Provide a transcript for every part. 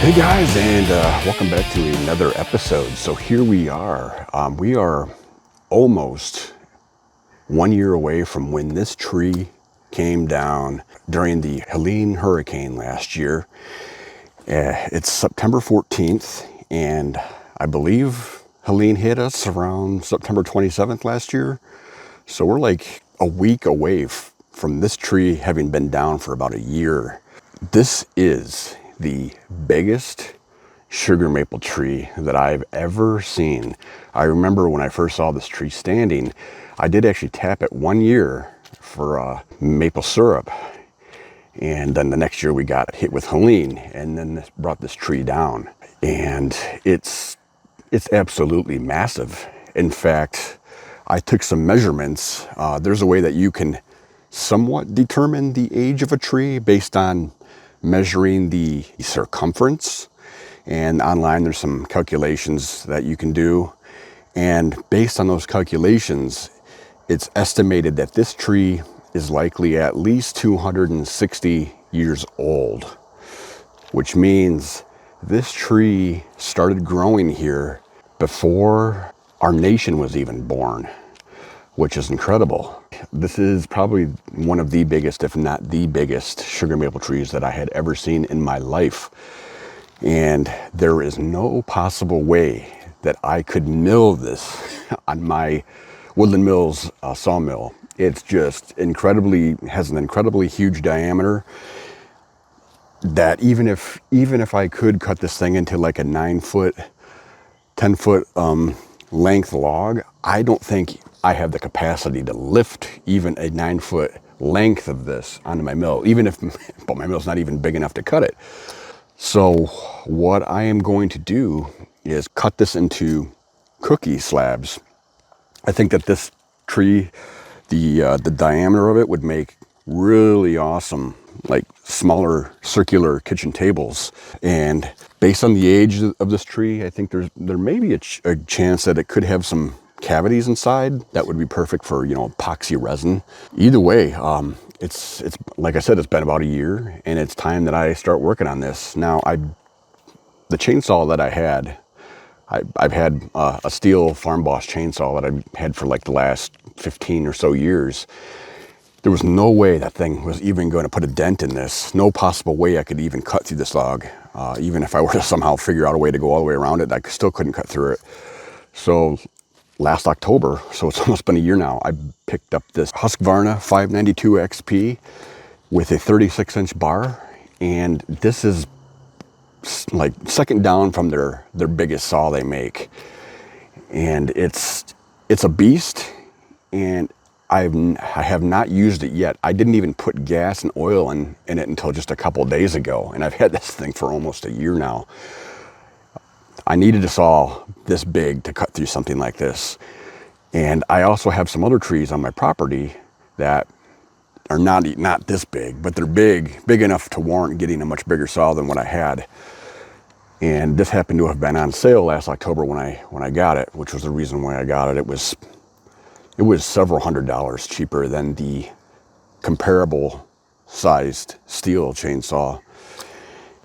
Hey guys, and welcome back to another episode. So here we are. We are almost 1 year away from when this tree came down during the Helene Hurricane last year. It's September 14th, and I believe Helene hit us around September 27th last year. So we're like a week away from this tree having been down for about a year. This is the biggest sugar maple tree that I've ever seen. I remember when I first saw this tree standing, I did actually tap it 1 year for maple syrup. And then the next year we got hit with Helene, and then this brought this tree down. And it's absolutely massive. In fact, I took some measurements. There's a way that you can somewhat determine the age of a tree based on measuring the circumference. And online there's some calculations that you can do. And based on those calculations, it's estimated that this tree is likely at least 260 years old, which means this tree started growing here before our nation was even born, which is incredible. This is probably one of the biggest, if not the biggest, sugar maple trees that I had ever seen in my life. And there is no possible way that I could mill this on my Woodland Mills sawmill. It's just has an incredibly huge diameter that even if I could cut this thing into like a 9-foot, 10-foot length log, I don't think I have the capacity to lift even a 9-foot length of this onto my mill, but my mill's not even big enough to cut it. So what I am going to do is cut this into cookie slabs. I think that this tree, the diameter of it would make really awesome, like smaller circular kitchen tables. And based on the age of this tree, I think there may be a chance that it could have some cavities inside that would be perfect for, epoxy resin. Either way, it's like I said, it's been about a year, and it's time that I start working on this. Now, the chainsaw that I've had a steel Farm Boss chainsaw that I've had for like the last 15 or so years. There was no way that thing was even going to put a dent in this. No possible way I could even cut through this log. Even if I were to somehow figure out a way to go all the way around it, I still couldn't cut through it. So last October, so it's almost been a year now, I picked up this Husqvarna 592 XP with a 36-inch bar. And this is like second down from their biggest saw they make. And it's a beast, and I have not used it yet. I didn't even put gas and oil in it until just a couple of days ago, and I've had this thing for almost a year now. I needed a saw this big to cut through something like this. And I also have some other trees on my property that are not this big, but they're big enough to warrant getting a much bigger saw than what I had. And this happened to have been on sale last October when I got it, which was the reason why I got it. It was several $100s cheaper than the comparable sized steel chainsaw.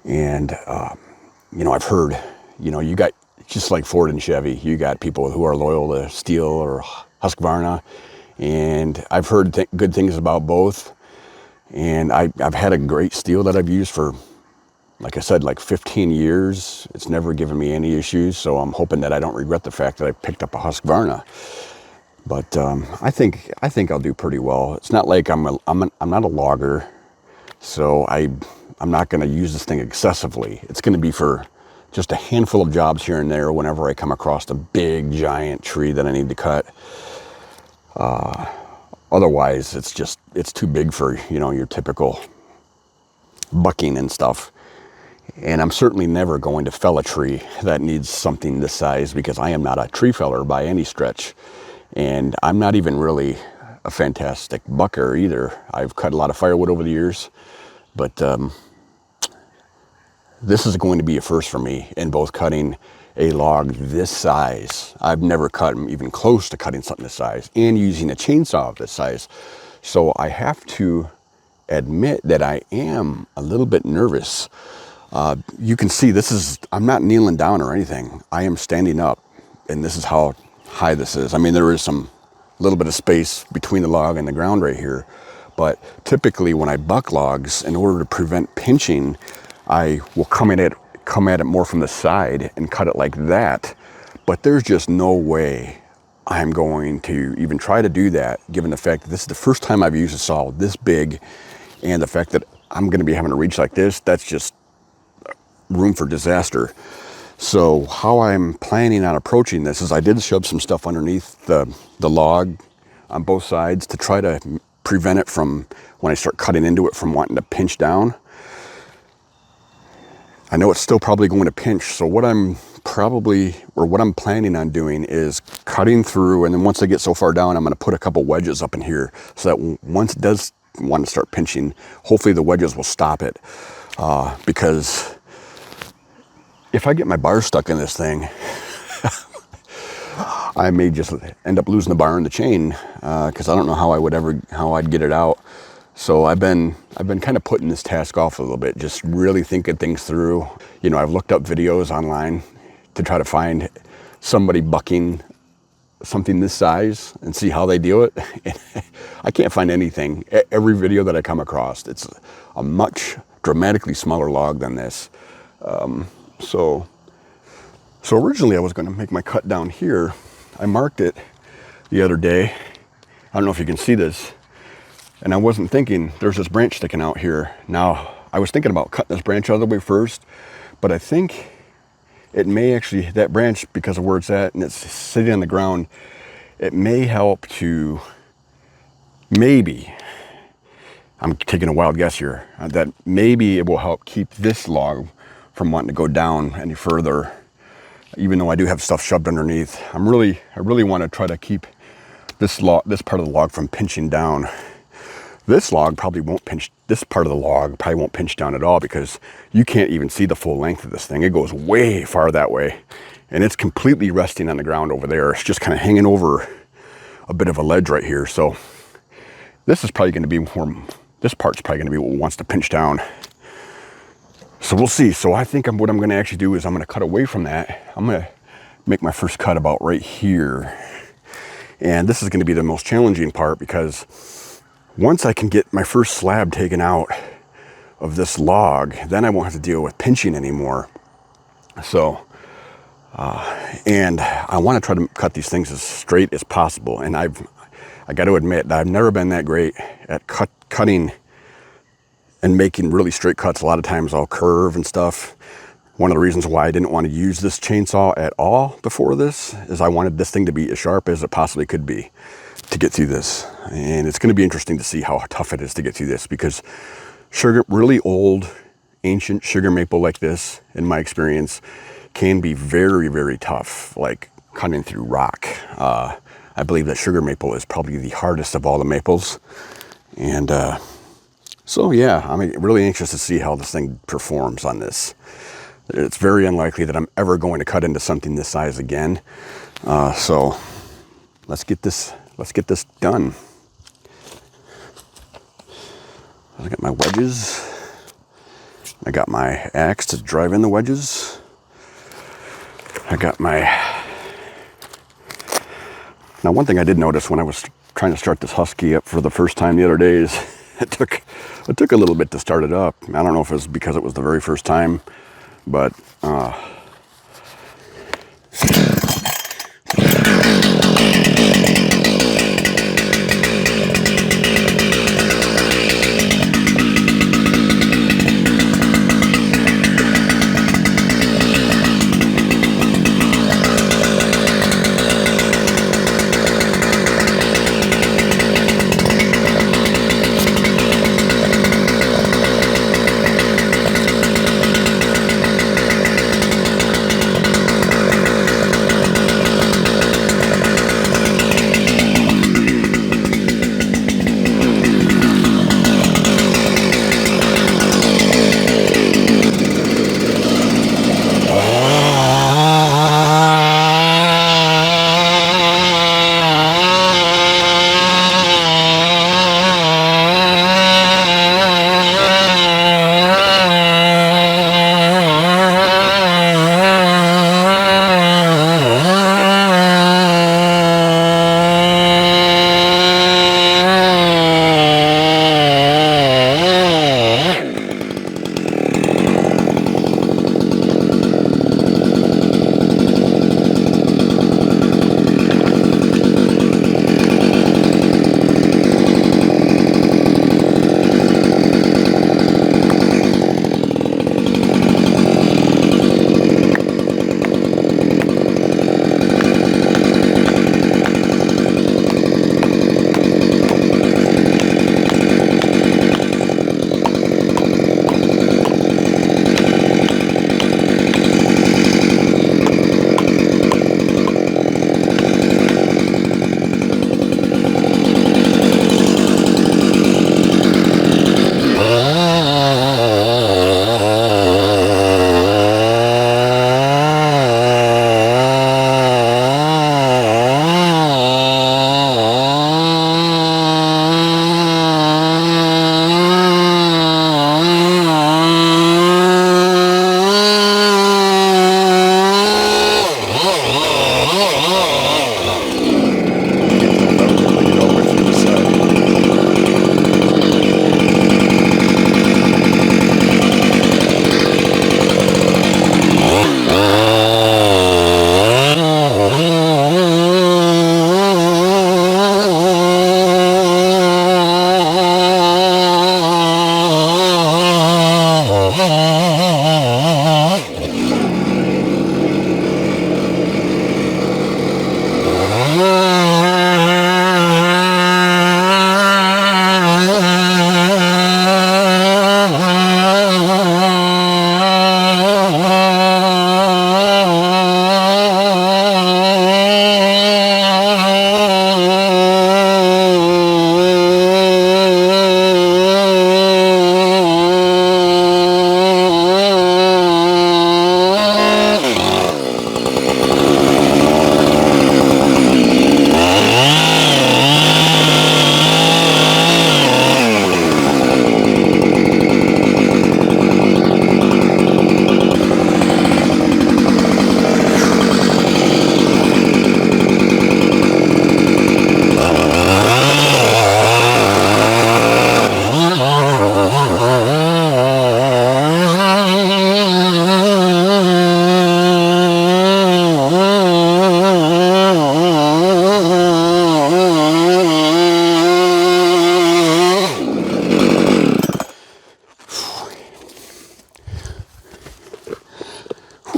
And I've heard, you got, just like Ford and Chevy, you got people who are loyal to Steel or Husqvarna, and I've heard good things about both. And I've had a great steel that I've used for, like I said, like 15 years. It's never given me any issues, so I'm hoping that I don't regret the fact that I picked up a Husqvarna. But I think I'll do pretty well. It's not like I'm not a logger, so I'm not going to use this thing excessively. It's going to be for just a handful of jobs here and there whenever I come across a big giant tree that I need to cut. Otherwise, it's too big for your typical bucking and stuff. And I'm certainly never going to fell a tree that needs something this size, because I am not a tree feller by any stretch. And I'm not even really a fantastic bucker either. I've cut a lot of firewood over the years, but this is going to be a first for me in both cutting a log this size. I've never cut even close to cutting something this size, and using a chainsaw of this size. So I have to admit that I am a little bit nervous You can see I'm not kneeling down or anything. I am standing up, and this is how high this is. I mean, there is some little bit of space between the log and the ground right here. But typically when I buck logs, in order to prevent pinching, I will come at it more from the side and cut it like that. But there's just no way I'm going to even try to do that, given the fact that this is the first time I've used a saw this big, and the fact that I'm going to be having to reach like this, that's just room for disaster. So how I'm planning on approaching this is I did shove some stuff underneath the log on both sides to try to prevent it from, when I start cutting into it, from wanting to pinch down. I know it's still probably going to pinch, so what I'm planning on doing is cutting through, and then once I get so far down, I'm going to put a couple wedges up in here so that once it does want to start pinching, hopefully the wedges will stop it. Because if I get my bar stuck in this thing, I may just end up losing the bar and the chain, because I don't know how I'd get it out. So I've been kind of putting this task off a little bit, just really thinking things through. You know, I've looked up videos online to try to find somebody bucking something this size and see how they do it. I can't find anything. Every video that I come across, it's a much dramatically smaller log than this. So originally I was going to make my cut down here. I marked it the other day. I don't know if you can see this. And I wasn't thinking, there's this branch sticking out here. Now, I was thinking about cutting this branch out of the way first, but I think it may actually, that branch, because of where it's at and it's sitting on the ground, it may help to, maybe, I'm taking a wild guess here, that maybe it will help keep this log from wanting to go down any further, even though I do have stuff shoved underneath. I really want to try to keep this part of the log from pinching down. This log probably won't pinch, this part of the log probably won't pinch down at all, because you can't even see the full length of this thing. It goes way far that way, and it's completely resting on the ground over there. It's just kind of hanging over a bit of a ledge right here. So this is probably going to be this part's probably going to be what wants to pinch down. So we'll see. So I think what I'm going to actually do is I'm going to cut away from that. I'm going to make my first cut about right here. And this is going to be the most challenging part, because once I can get my first slab taken out of this log, then I won't have to deal with pinching anymore. So, and I want to try to cut these things as straight as possible. And I got to admit that I've never been that great at cutting and making really straight cuts. A lot of times I'll curve and stuff. One of the reasons why I didn't want to use this chainsaw at all before this is I wanted this thing to be as sharp as it possibly could be to get through this. And it's going to be interesting to see how tough it is to get through this, because really old, ancient sugar maple like this, in my experience, can be very, very tough, like cutting through rock. I believe that sugar maple is probably the hardest of all the maples. And so yeah, I'm really anxious to see how this thing performs on this. It's very unlikely that I'm ever going to cut into something this size again. So let's get this done. I got my wedges. I got my axe to drive in the wedges. I got my... Now, one thing I did notice when I was trying to start this Husky up for the first time the other day is it took a little bit to start it up. I don't know if it was because it was the very first time, but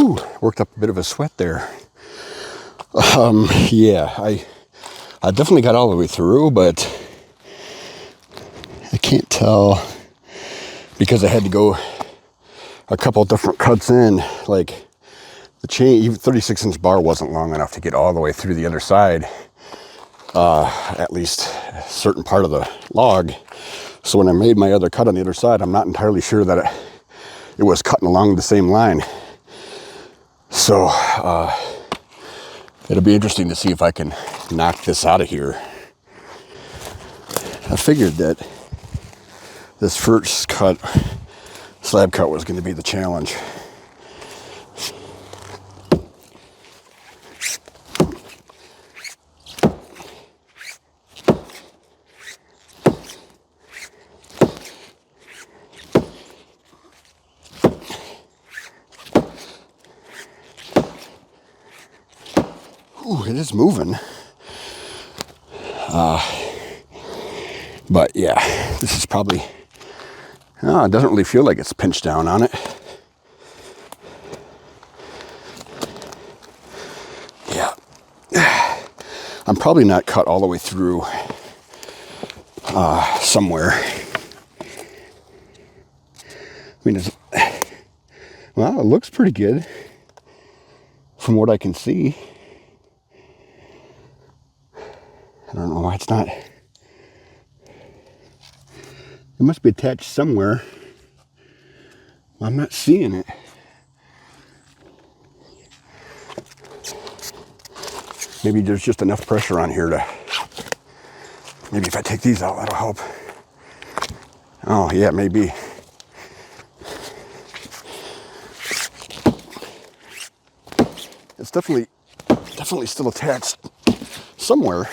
Whew, worked up a bit of a sweat there. Yeah, I definitely got all the way through, but I can't tell because I had to go a couple different cuts in. Like the chain, even 36-inch bar wasn't long enough to get all the way through the other side, at least a certain part of the log. So when I made my other cut on the other side, I'm not entirely sure that it was cutting along the same line. So it'll be interesting to see if I can knock this out of here. I figured that this first cut, slab cut, was going to be the challenge. Ooh, it is moving. But yeah, this is probably, it doesn't really feel like it's pinched down on it. Yeah. I'm probably not cut all the way through somewhere. I mean, well, it looks pretty good from what I can see. I don't know why it's not. It must be attached somewhere. I'm not seeing it. Maybe there's just enough pressure on here to, maybe if I take these out, that'll help. Oh yeah, maybe. It's definitely still attached somewhere.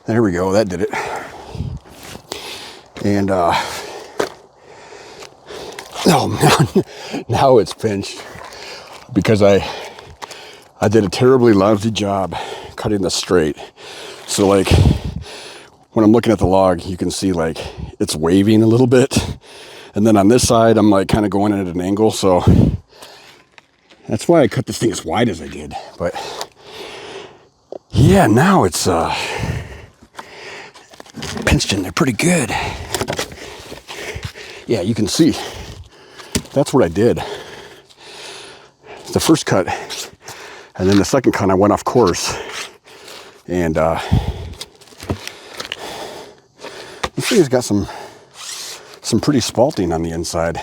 There we go, that did it. And now it's pinched because I did a terribly lousy job cutting this straight. So like when I'm looking at the log, you can see like it's waving a little bit. And then on this side, I'm like kind of going at an angle. So that's why I cut this thing as wide as I did. But yeah, now it's pinched in there pretty good. Yeah, you can see. That's what I did. The first cut, and then the second cut, I went off course. And this thing's got some pretty spalting on the inside.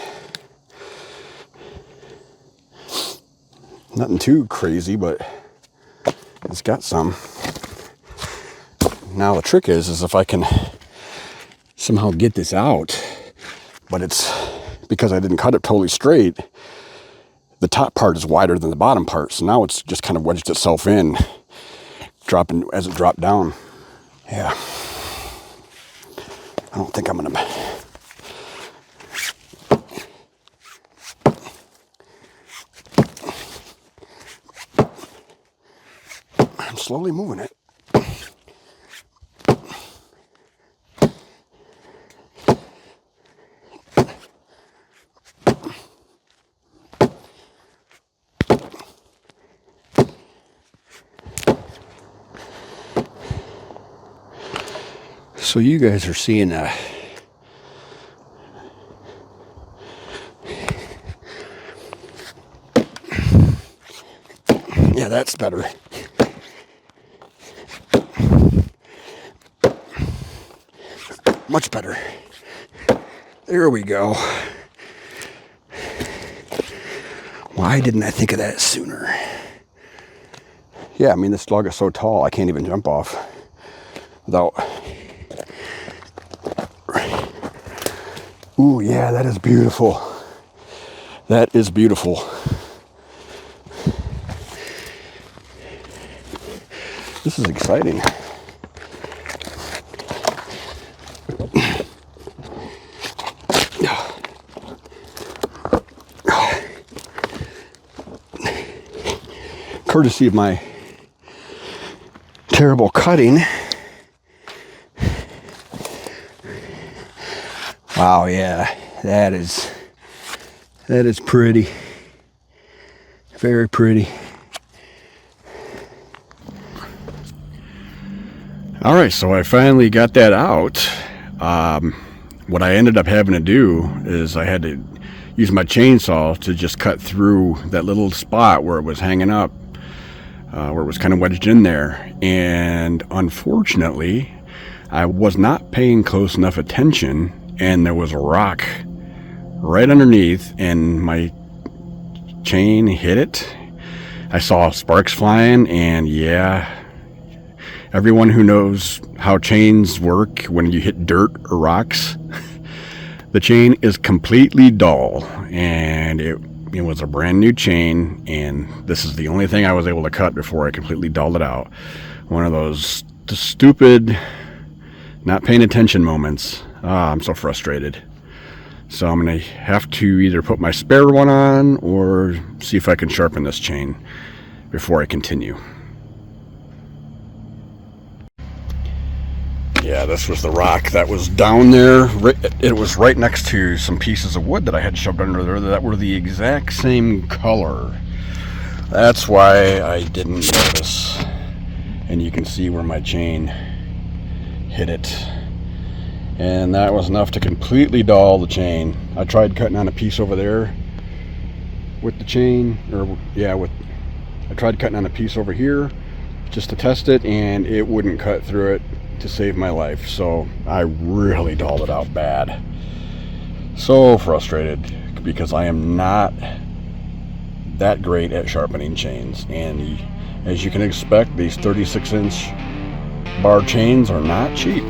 Nothing too crazy, but it's got some. Now the trick is if I can somehow get this out, but it's because I didn't cut it totally straight, the top part is wider than the bottom part. So now it's just kind of wedged itself in, dropping as it dropped down. Yeah. I don't think I'm gonna. I'm slowly moving it. So you guys are seeing yeah, that's better. Much better. There we go. Why didn't I think of that sooner? Yeah, I mean, this log is so tall, I can't even jump off without. Ooh, yeah, that is beautiful. That is beautiful. This is exciting. Courtesy of my terrible cutting. Wow, yeah, that is pretty. Very pretty. All right, so I finally got that out. What I ended up having to do is I had to use my chainsaw to just cut through that little spot where it was hanging up, where it was kind of wedged in there. And unfortunately, I was not paying close enough attention, and there was a rock right underneath, and my chain hit it. I saw sparks flying, and yeah, everyone who knows how chains work, when you hit dirt or rocks, the chain is completely dull, and it was a brand new chain, and this is the only thing I was able to cut before I completely dulled it out. One of those stupid, not paying attention moments. I'm so frustrated. So I'm going to have to either put my spare one on or see if I can sharpen this chain before I continue. Yeah, this was the rock that was down there. It was right next to some pieces of wood that I had shoved under there that were the exact same color. That's why I didn't notice. And you can see where my chain hit it. And that was enough to completely dull the chain. I tried cutting on a piece over there with the chain, I tried cutting on a piece over here just to test it, and it wouldn't cut through it to save my life. So I really dulled it out bad. So frustrated, because I am not that great at sharpening chains, and as you can expect, these 36-inch bar chains are not cheap.